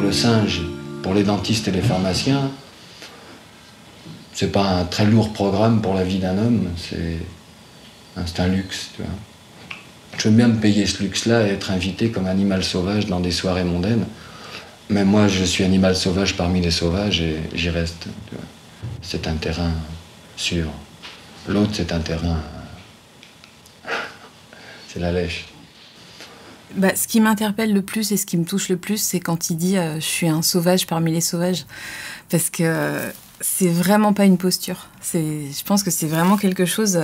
le singe, pour les dentistes et les pharmaciens, c'est pas un très lourd programme pour la vie d'un homme, c'est un luxe, tu vois. Je veux bien me payer ce luxe-là et être invité comme animal sauvage dans des soirées mondaines. Mais moi, je suis animal sauvage parmi les sauvages et j'y reste. Tu vois. C'est un terrain sûr. L'autre, c'est un terrain... c'est la lèche. Bah, ce qui m'interpelle le plus et ce qui me touche le plus, c'est quand il dit « je suis un sauvage parmi les sauvages ». Parce que c'est vraiment pas une posture. Je pense que c'est vraiment quelque chose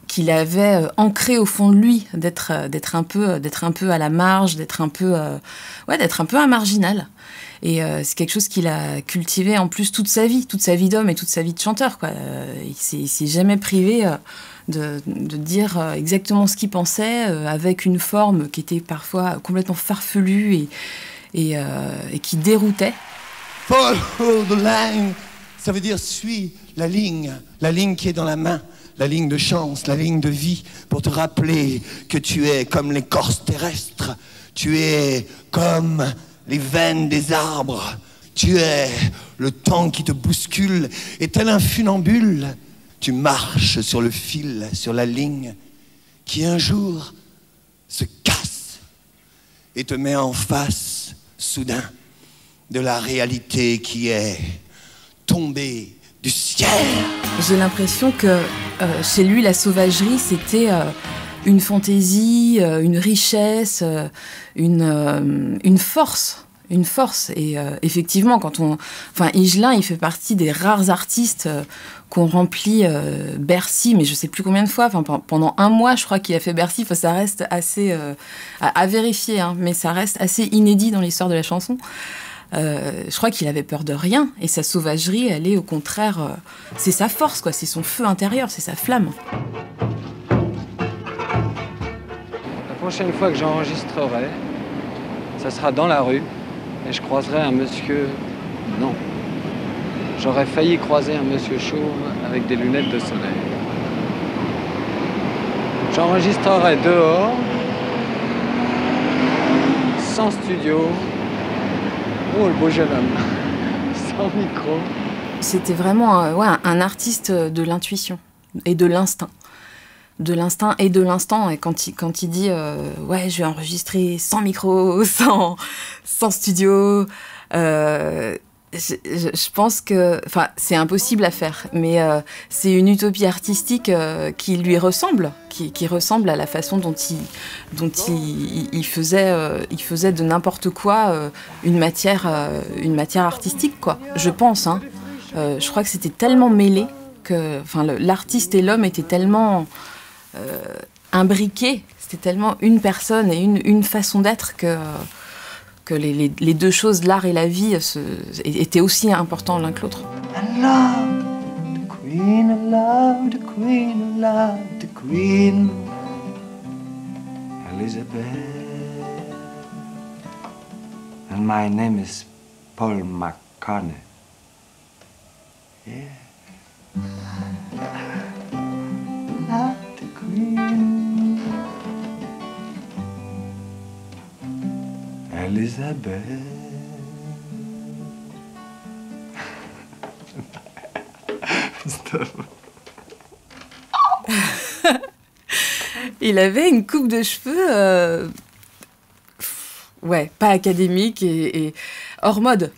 qu'il avait ancré au fond de lui, d'être un peu à la marge, d'être un peu un marginal. Et c'est quelque chose qu'il a cultivé en plus toute sa vie d'homme et toute sa vie de chanteur, quoi. Il s'est jamais privé de dire exactement ce qu'il pensait, avec une forme qui était parfois complètement farfelue et qui déroutait. Follow the line, ça veut dire suis la ligne qui est dans la main, la ligne de chance, la ligne de vie, pour te rappeler que tu es comme l'écorce terrestre, tu es comme les veines des arbres, tu es le temps qui te bouscule, et tel un funambule, tu marches sur le fil, sur la ligne, qui un jour se casse et te met en face, soudain, de la réalité qui est tombée du ciel. J'ai l'impression que chez lui, la sauvagerie, c'était une fantaisie, une richesse, une force. Une force. Et effectivement, Higelin, il fait partie des rares artistes qu'on remplit Bercy, mais je sais plus combien de fois. Pendant un mois, je crois qu'il a fait Bercy. Ça reste assez à vérifier, hein, mais ça reste assez inédit dans l'histoire de la chanson. Je crois qu'il avait peur de rien, et sa sauvagerie, elle est au contraire, c'est sa force, quoi. C'est son feu intérieur, c'est sa flamme. La prochaine fois que j'enregistrerai, ça sera dans la rue, et je croiserai un monsieur... Non. J'aurais failli croiser un monsieur chauve avec des lunettes de soleil. J'enregistrerai dehors, sans studio. Oh, le beau jeune homme, sans micro. C'était vraiment un artiste de l'intuition et de l'instinct. De l'instinct et de l'instant. Et quand il dit je vais enregistrer sans micro, sans studio, je pense que... c'est impossible à faire, mais c'est une utopie artistique qui lui ressemble, qui ressemble à la façon dont il faisait de n'importe quoi une matière artistique, quoi. Je pense, hein. Je crois que c'était tellement mêlé que l'artiste et l'homme étaient tellement imbriqués, c'était tellement une personne et une façon d'être que les deux choses, l'art et la vie, étaient aussi importants l'un que l'autre. I love the queen, I love the queen, I love the queen. Elizabeth. And my name is Paul McCartney. Yeah. Love the queen. Elizabeth. Stop. Il avait une coupe de cheveux, pas académique et hors mode.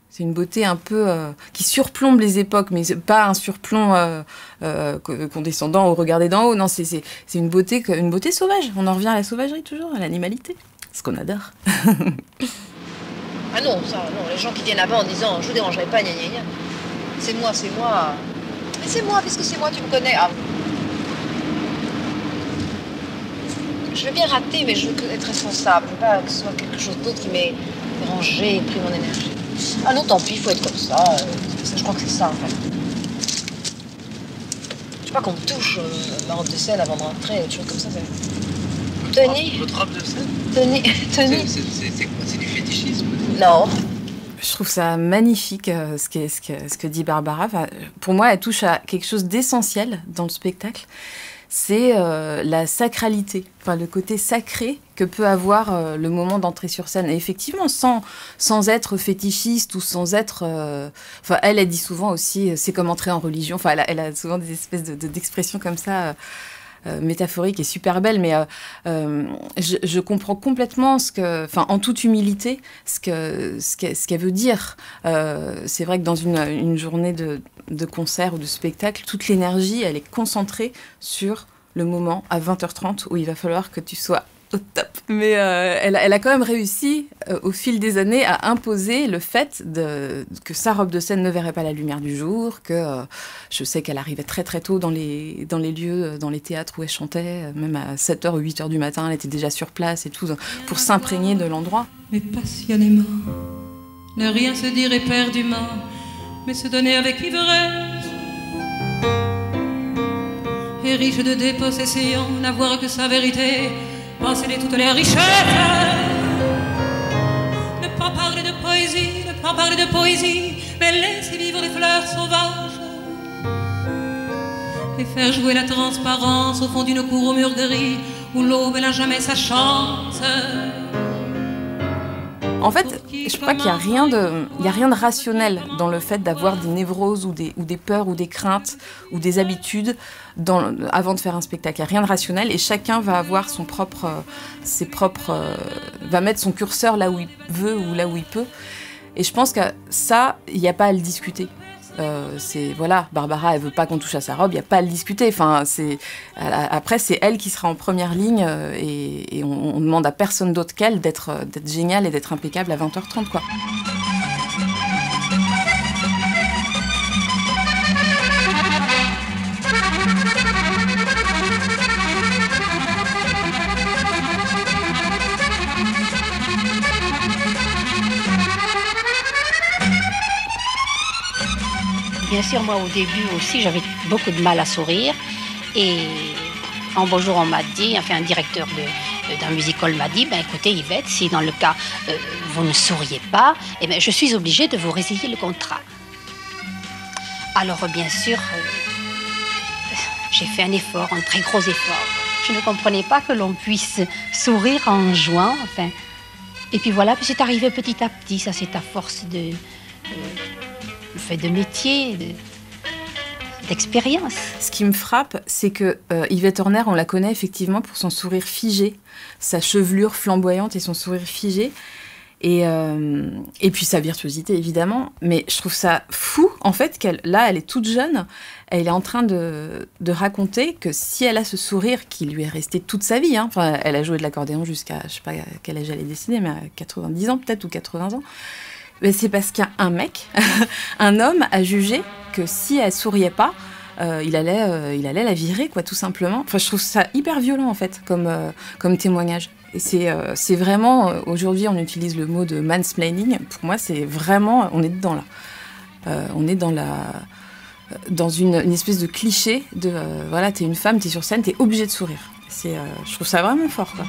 C'est une beauté un peu qui surplombe les époques, mais pas un surplomb condescendant ou regardé d'en haut. Non, c'est une beauté sauvage. On en revient à la sauvagerie toujours, à l'animalité. Ce qu'on adore. Ah non, ça, non, les gens qui viennent là-bas en disant « je vous dérangerai pas, gna gna gna ». C'est moi. Mais c'est moi, puisque c'est moi, tu me connais. Ah. Je veux bien rater, mais je veux être responsable. Je veux pas que ce soit quelque chose d'autre qui m'ait dérangé et pris mon énergie. Ah non, tant pis, il faut être comme ça. Je crois que c'est ça, en fait. Je sais pas qu'on me touche ma robe de scène avant de rentrer, des choses comme ça. Tony. Votre robe de scène? Tony. C'est quoi? C'est du fétichisme? Non. Je trouve ça magnifique ce que dit Barbara. Pour moi, elle touche à quelque chose d'essentiel dans le spectacle. C'est la sacralité, le côté sacré que peut avoir le moment d'entrée sur scène. Et effectivement, sans être fétichiste ou sans être... Enfin, elle dit souvent aussi, c'est comme entrer en religion. Enfin, elle a souvent des espèces d'expressions comme ça, métaphoriques et super belles. Mais je comprends complètement en toute humilité, ce qu'elle veut dire. C'est vrai que dans une journée de concert ou de spectacle, toute l'énergie, elle est concentrée sur le moment à 20h30 où il va falloir que tu sois au top. Mais elle a quand même réussi, au fil des années, à imposer le fait que sa robe de scène ne verrait pas la lumière du jour, que je sais qu'elle arrivait très très tôt dans les lieux, dans les théâtres où elle chantait, même à 7h ou 8h du matin, elle était déjà sur place et tout, pour s'imprégner de l'endroit. Mais passionnément, ne rien se dire éperdument, mais se donner avec ivresse. Et riche de dépossession, n'avoir que sa vérité, posséder toutes les richesses. Ne pas parler de poésie, ne pas parler de poésie, mais laisser vivre les fleurs sauvages. Et faire jouer la transparence au fond d'une cour au mur gris, où l'aube n'a jamais sa chance. En fait, je crois qu'il n'y a rien de rationnel dans le fait d'avoir des névroses ou des peurs ou des craintes ou des habitudes avant de faire un spectacle. Il n'y a rien de rationnel et chacun va avoir va mettre son curseur là où il veut ou là où il peut. Et je pense que ça, il n'y a pas à le discuter. Barbara, elle veut pas qu'on touche à sa robe, il n'y a pas à le discuter. Enfin, après, c'est elle qui sera en première ligne et on demande à personne d'autre qu'elle d'être géniale et d'être impeccable à 20h30, quoi. Bien sûr, moi, au début aussi, j'avais beaucoup de mal à sourire. Et un beau jour, on m'a dit, un directeur d'un musical m'a dit, écoutez, Yvette, si dans le cas, vous ne souriez pas, je suis obligée de vous résilier le contrat. Alors, bien sûr, j'ai fait un effort, un très gros effort. Je ne comprenais pas que l'on puisse sourire en jouant, Et puis voilà, puis c'est arrivé petit à petit, ça c'est à force de métier, d'expérience. Ce qui me frappe, c'est que Yvette Horner, on la connaît effectivement pour son sourire figé, sa chevelure flamboyante et son sourire figé, et puis sa virtuosité évidemment. Mais je trouve ça fou, en fait, elle est toute jeune, elle est en train de raconter que si elle a ce sourire qui lui est resté toute sa vie, elle a joué de l'accordéon jusqu'à, je sais pas à quel âge elle est décédée, mais à 90 ans peut-être, ou 80 ans, mais c'est parce qu'un mec, un homme a jugé que si elle souriait pas, il allait la virer, quoi, tout simplement. Enfin, je trouve ça hyper violent, en fait, comme témoignage. Et c'est vraiment, aujourd'hui, on utilise le mot de mansplaining. Pour moi, c'est vraiment, on est dedans, là. On est dans une espèce de cliché de, t'es une femme, t'es sur scène, t'es obligée de sourire. Je trouve ça vraiment fort, quoi.